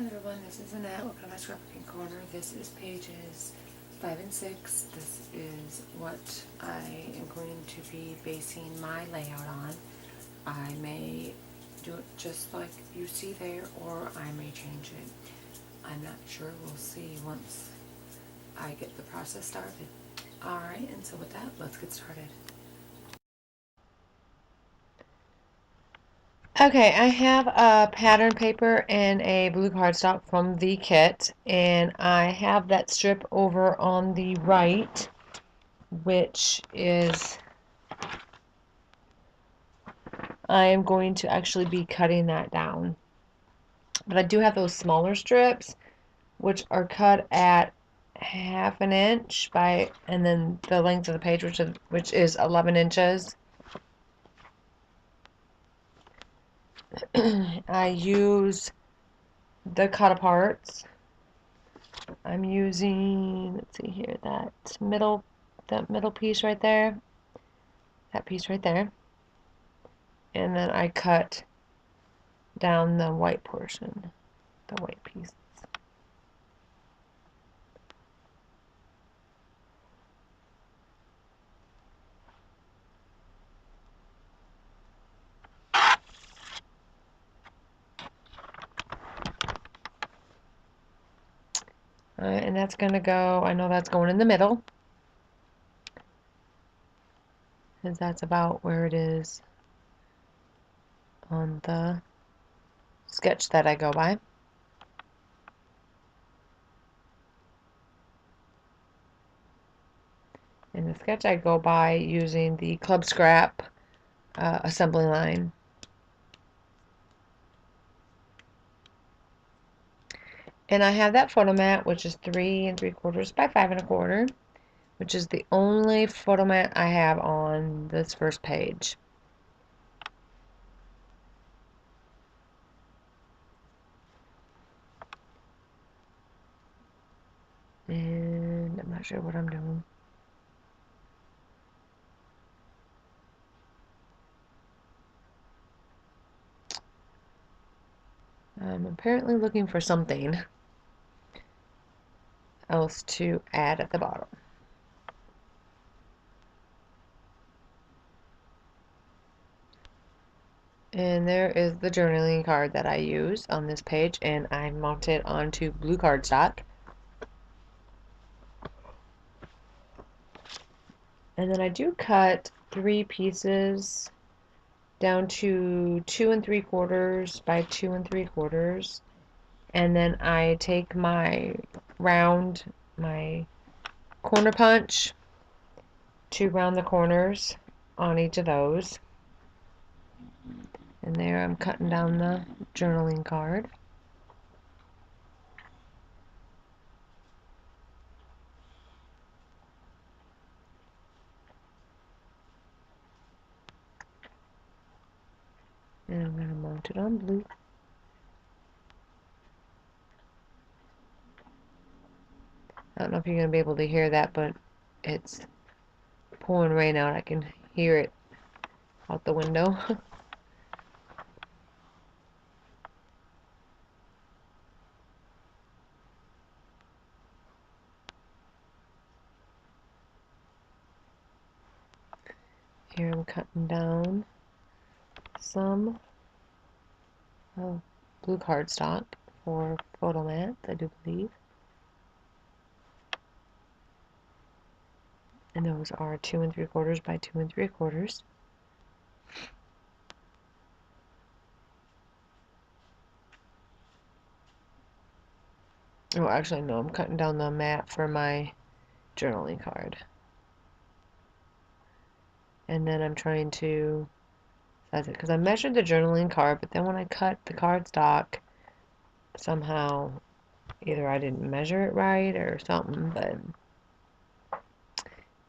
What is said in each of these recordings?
Hi everyone, this is Annette. Welcome to my scrapbooking corner. This is pages 5 and 6. This is what I am going to be basing my layout on. I may do it just like you see there, or I may change it. I'm not sure. We'll see once I get the process started. Alright, and so with that, let's get started. Okay, I have a pattern paper and a blue cardstock from the kit, and I have that strip over on the right, which is, I am going to actually be cutting that down. But I do have those smaller strips, which are cut at 1/2 inch by, and then the length of the page, which is 11 inches. I use the cut aparts. I'm using, let's see here, that middle piece right there, that piece right there, and then I cut down the white portion, the white piece. And that's going to go, I know that's going in the middle, because that's about where it is on the sketch that I go by. In the sketch I go by using the Club Scrap assembly line. And I have that photo mat, which is 3 3/4 by 5 1/4, which is the only photo mat I have on this first page. And I'm not sure what I'm doing. I'm apparently looking for something else to add at the bottom. And there is the journaling card that I use on this page, and I mount it onto blue cardstock. And then I do cut 3 pieces down to 2 3/4 by 2 3/4, and then I take my my corner punch to round the corners on each of those. And there I'm cutting down the journaling card. And I'm going to mount it on blue. I don't know if you're going to be able to hear that, but it's pouring rain out. I can hear it out the window. Here I'm cutting down some blue cardstock for photo mats, I do believe. And those are 2 3/4 by 2 3/4. Oh, actually, no, I'm cutting down the mat for my journaling card. And then I'm trying to size it, because I measured the journaling card, but then when I cut the cardstock, somehow either I didn't measure it right or something, but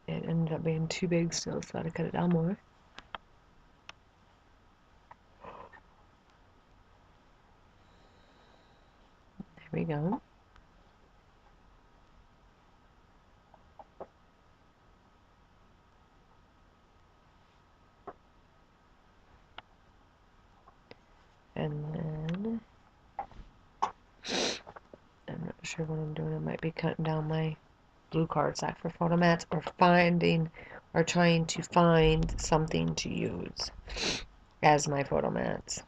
it ended up being too big still, so I had to cut it down more. There we go. And then sure what I'm doing. I might be cutting down my blue cardstock for photo mats, or finding or trying to find something to use as my photo mats.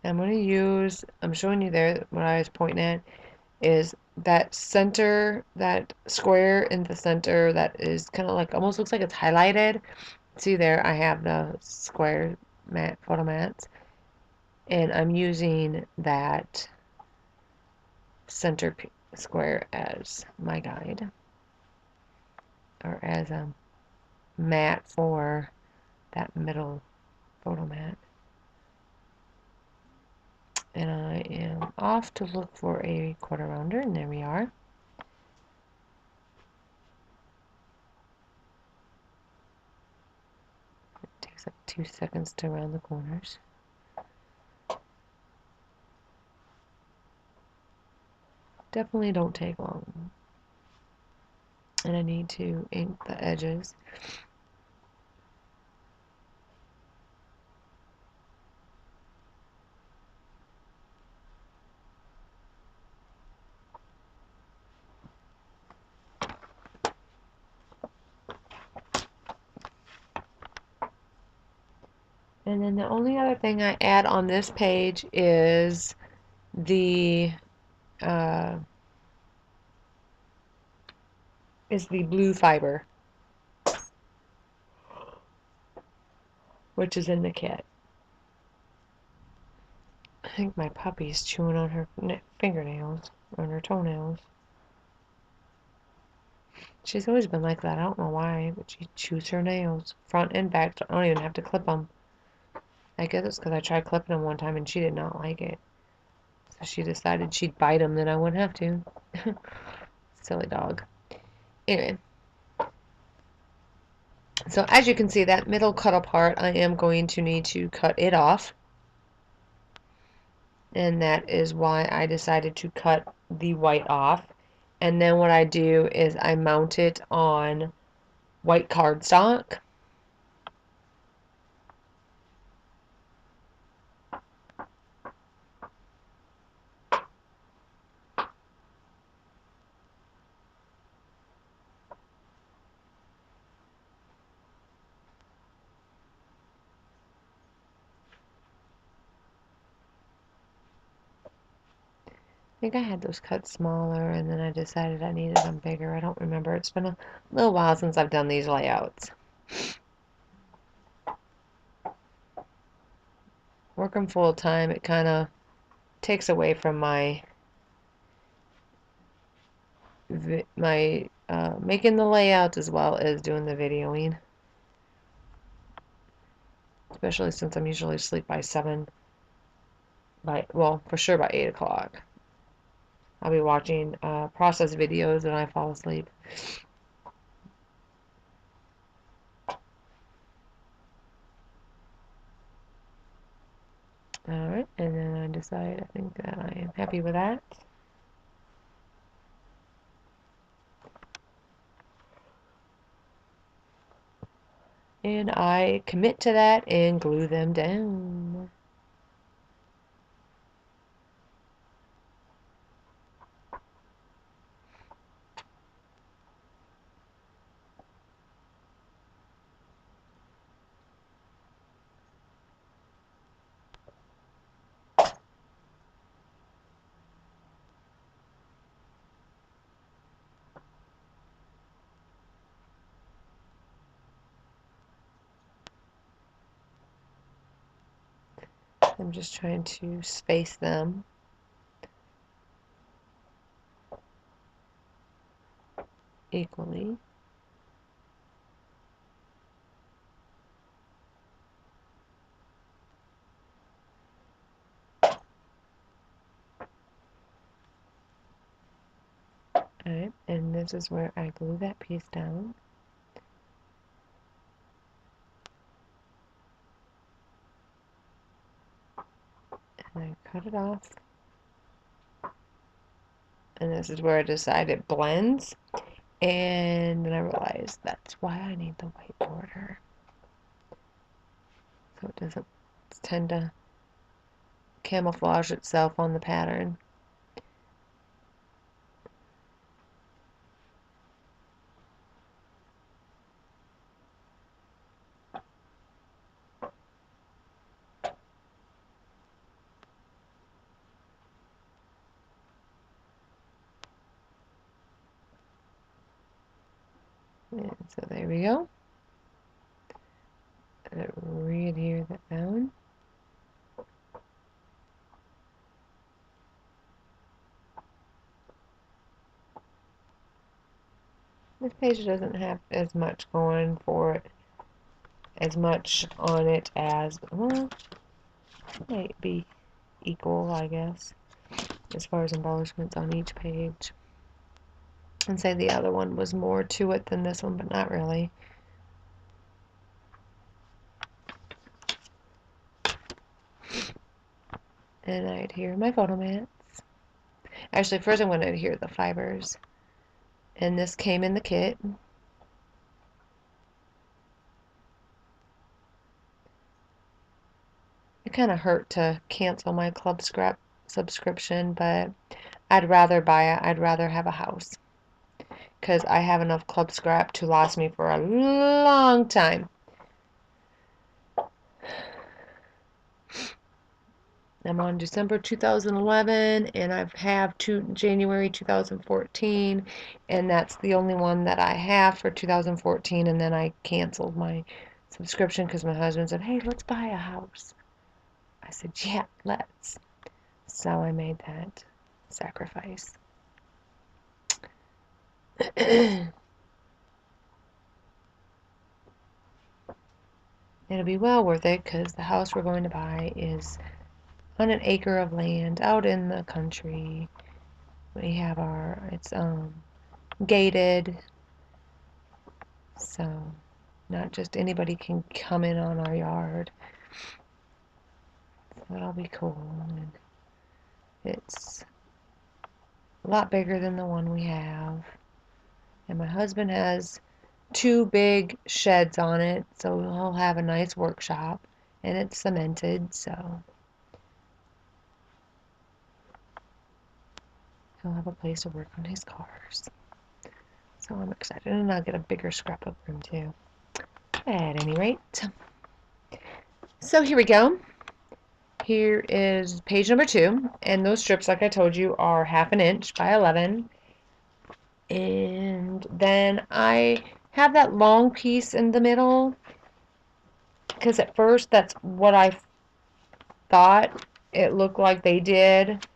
I'm going to use, I'm showing you there what I was pointing at is that center, that square in the center that is kind of like, almost looks like it's highlighted. See there, I have the square mat, photo mats, and I'm using that center square as my guide, or as a mat for that middle photo mat. And I am off to look for a quarter rounder, and there we are. It takes like 2 seconds to round the corners. Definitely don't take long. And I need to ink the edges. And then the only other thing I add on this page is the blue fiber, which is in the kit. I think my puppy's chewing on her fingernails, on her toenails. She's always been like that. I don't know why, but she chews her nails, front and back. So I don't even have to clip them. I guess it's because I tried clipping them one time and she did not like it. So she decided she'd bite them, then I wouldn't have to. Silly dog. Anyway. So as you can see, that middle cut apart, I am going to need to cut it off. And that is why I decided to cut the white off. And then what I do is I mount it on white cardstock. I think I had those cut smaller, and then I decided I needed them bigger. I don't remember. It's been a little while since I've done these layouts. Working full time, it kind of takes away from my making the layouts as well as doing the videoing. Especially since I'm usually asleep by 7, well, for sure by 8 o'clock. I'll be watching process videos and I fall asleep. Alright, and then I decide, I think that I am happy with that. And I commit to that and glue them down. I'm just trying to space them equally. Alright, and this is where I glue that piece down. And I cut it off. And this is where I decide it blends. And then I realized that's why I need the white border. So it doesn't tend to camouflage itself on the pattern. And so there we go. Re-adhere that down. This page doesn't have as much going for it, as much on it as, well, might be equal, I guess, as far as embellishments on each page. And say the other one was more to it than this one, but not really. And I adhere my photo mats. Actually, first I'm going to adhere the fibers. And this came in the kit. It kind of hurt to cancel my Club Scrap subscription, but I'd rather buy it. I'd rather have a house, because I have enough Club Scrap to last me for a long time. I'm on December 2011, and I have January 2014, and that's the only one that I have for 2014, and then I canceled my subscription because my husband said, hey, let's buy a house. I said, yeah, let's. So I made that sacrifice. It'll be well worth it, because the house we're going to buy is on an acre of land out in the country. We have it's gated, so not just anybody can come in on our yard. So that'll be cool. And it's a lot bigger than the one we have. And my husband has 2 big sheds on it, so he'll have a nice workshop, and it's cemented, so he'll have a place to work on his cars. So I'm excited, and I'll get a bigger scrapbook room too. At any rate, so here we go. Here is page number 2, and those strips, like I told you, are 1/2 inch by 11. And then I have that long piece in the middle, because at first that's what I thought it looked like they did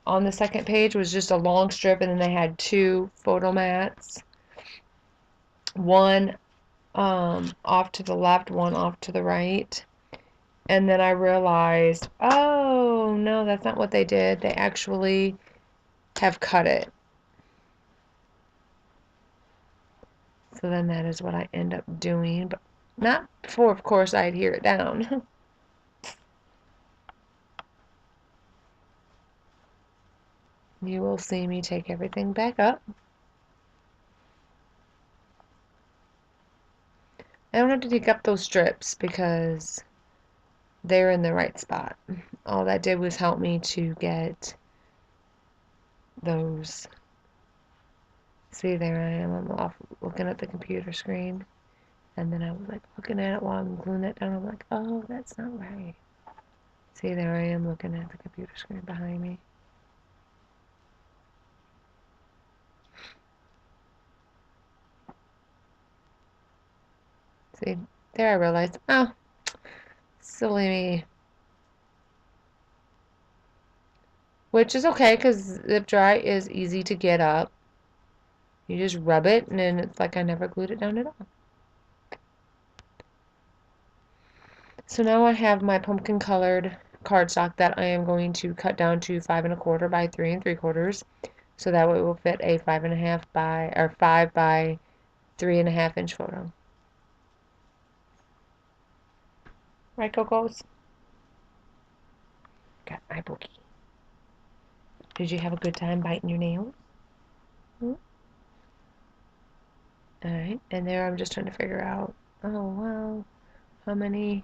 on the second page, was just a long strip, and then they had 2 photo mats. One off to the left, one off to the right. And then I realized, oh, no, that's not what they did. They actually have cut it. So then that is what I end up doing, but not before, of course, I adhere it down. You will see me take everything back up. I don't have to take up those strips because they're in the right spot. All that did was help me to get those. See, there I am. I'm off looking at the computer screen. And then I was like looking at it while I'm gluing it down. I'm like, oh, that's not right. See, there I am looking at the computer screen behind me. See, there I realized, oh, silly me. Which is okay, because zip dry is easy to get up. You just rub it, and then it's like I never glued it down at all. So now I have my pumpkin colored cardstock that I am going to cut down to 5 1/4 by 3 3/4, so that way it will fit a 5 1/2 by, or 5 by 3 1/2 inch photo. Right, Cocos? Got my bookie. Did you have a good time biting your nails? Hmm? Alright, and there I'm just trying to figure out, oh, well, how many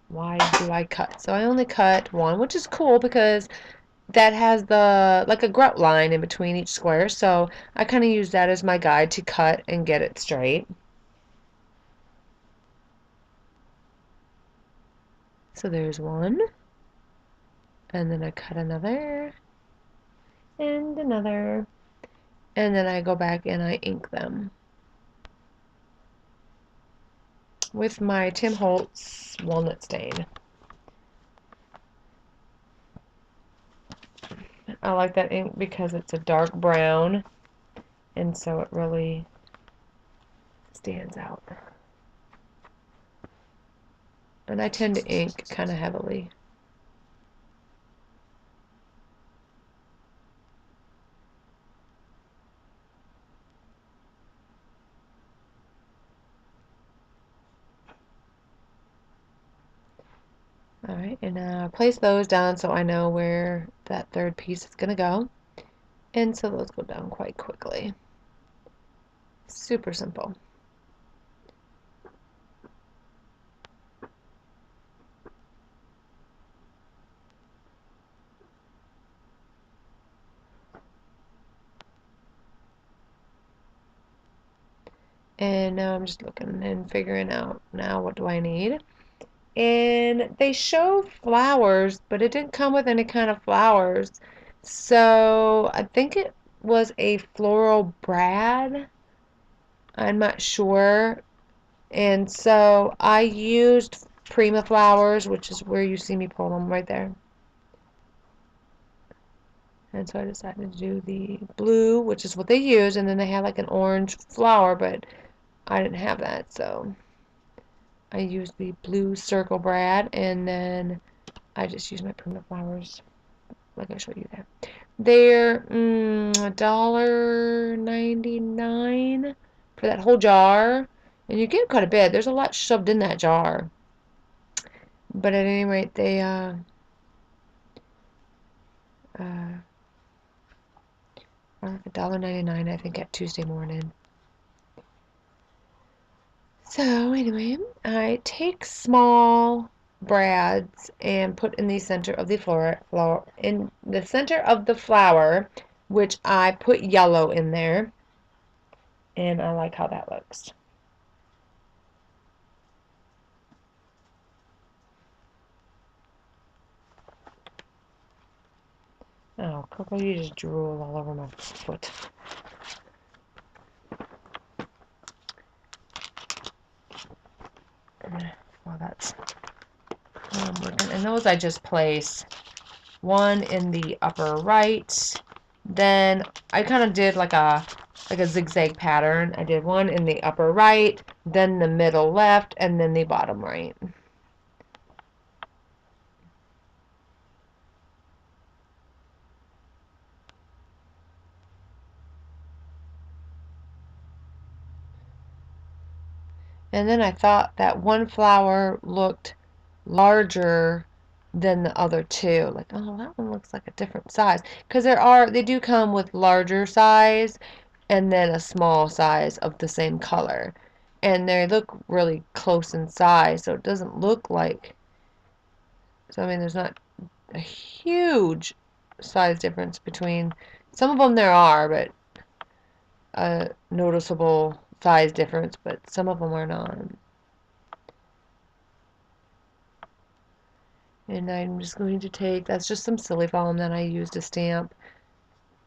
why do I cut? So I only cut one, which is cool because that has the like a grout line in between each square. So I kind of use that as my guide to cut and get it straight. So there's one, and then I cut another, and another, and then I go back and I ink them with my Tim Holtz walnut stain. I like that ink because it's a dark brown, and so it really stands out. And I tend to ink kind of heavily. Alright, and place those down so I know where that third piece is going to go. And so those go down quite quickly. Super simple. And now I'm just looking and figuring out now what do I need. And they showed flowers, but it didn't come with any kind of flowers. So I think it was a floral brad. I'm not sure. And so I used Prima flowers, which is where you see me pull them right there. And so I decided to do the blue, which is what they use, and then they had like an orange flower, but I didn't have that, so I used the blue circle brad, and then I just used my Prima flowers, like I showed you there. They're $1.99 for that whole jar, and you get quite a bit. There's a lot shoved in that jar. But at any rate, they are like $1.99, I think, at Tuesday morning. So anyway, I take small brads and put in the center of the in the center of the flower, which I put yellow in there, and I like how that looks. Oh, Coco, you just drool all over my foot. Well, that's I'm working. And those I just place one in the upper right. Then I kind of did like a zigzag pattern. I did one in the upper right, then the middle left, and then the bottom right. And then I thought that one flower looked larger than the other two. Like, oh, that one looks like a different size. Because they do come with larger size and then a small size of the same color. And they look really close in size, so it doesn't look like, so I mean, there's not a huge size difference between, some of them there are, but a noticeable size difference, but some of them are not. And I'm just going to take, that's just some silly foam that I use to stamp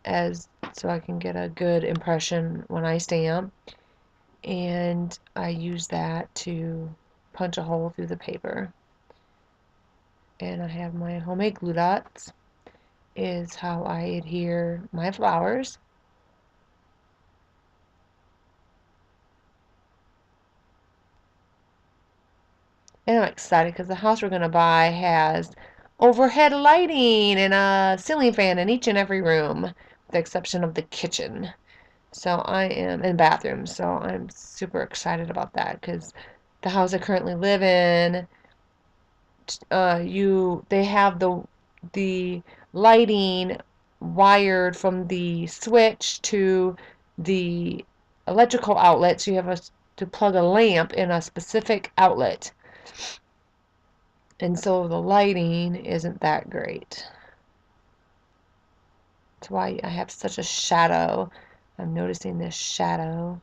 so I can get a good impression when I stamp. And I use that to punch a hole through the paper. And I have my homemade glue dots, is how I adhere my flowers. And I'm excited because the house we're going to buy has overhead lighting and a ceiling fan in each and every room, with the exception of the kitchen. So I am in bathrooms, so I'm super excited about that because the house I currently live in, they have the lighting wired from the switch to the electrical outlet, so you have to plug a lamp in a specific outlet. And so the lighting isn't that great. That's why I have such a shadow. I'm noticing this shadow.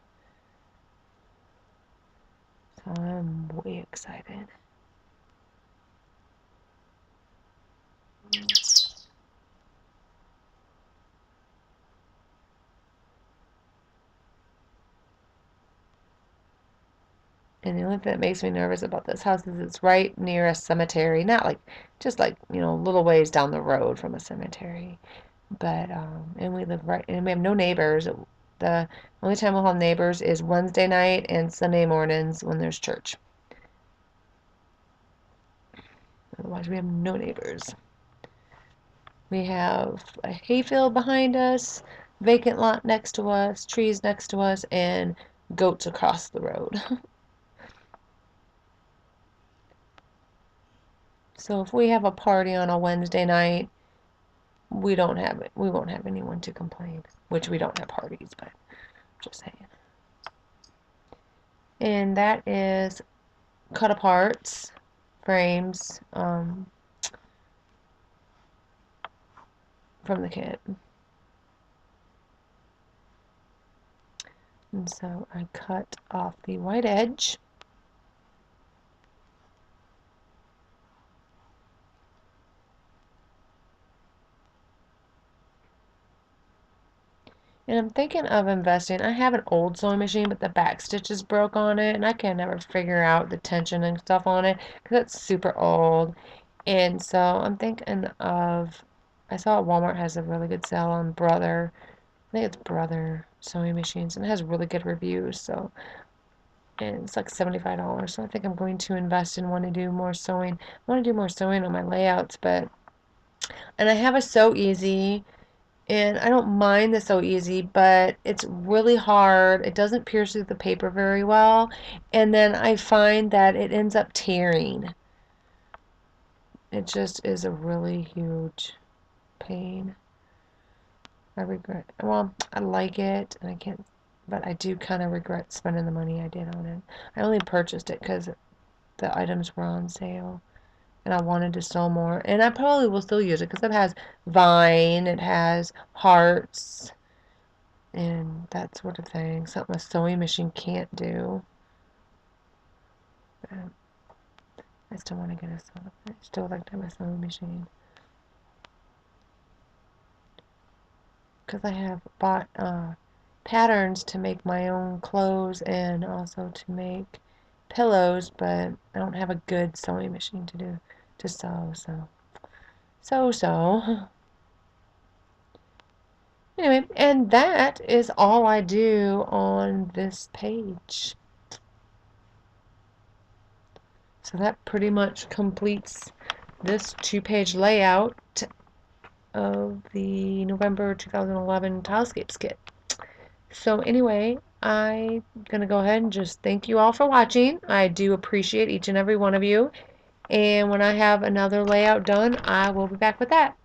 So I'm way excited. And the only thing that makes me nervous about this house is it's right near a cemetery. Not like, just like, little ways down the road from a cemetery. But, and we live right, and we have no neighbors. The only time we'll have neighbors is Wednesday night and Sunday mornings when there's church. Otherwise, we have no neighbors. We have a hayfield behind us, vacant lot next to us, trees next to us, and goats across the road. So if we have a party on a Wednesday night, we won't have anyone to complain, which we don't have parties, but just saying. And that is cut aparts, frames, from the kit. And so I cut off the white edge. And I'm thinking of investing. I have an old sewing machine, but the back stitches broke on it, and I can never figure out the tension and stuff on it because it's super old. And so I'm thinking of, I saw Walmart has a really good sale on Brother, I think it's Brother sewing machines, and it has really good reviews. So, and it's like $75. So I think I'm going to invest and want to do more sewing. I want to do more sewing on my layouts, and I have a Sew Easy. And I don't mind the Sew Easy, but it's really hard. It doesn't pierce through the paper very well. And then I find that it ends up tearing. It just is a really huge pain. I regret, well, I like it, and I can't, but I do kind of regret spending the money I did on it. I only purchased it because the items were on sale, and I wanted to sell more. And I probably will still use it because it has vine, it has hearts, and that sort of thing. Something a sewing machine can't do. But I still want to get a sewing. I still like to have a sewing machine because I have bought patterns to make my own clothes and also to make pillows, but I don't have a good sewing machine to sew. So. Anyway, and that is all I do on this page. So that pretty much completes this two-page layout of the November 2011 Tilescapes kit. So anyway, I'm going to go ahead and just thank you all for watching. I do appreciate each and every one of you. And when I have another layout done, I will be back with that.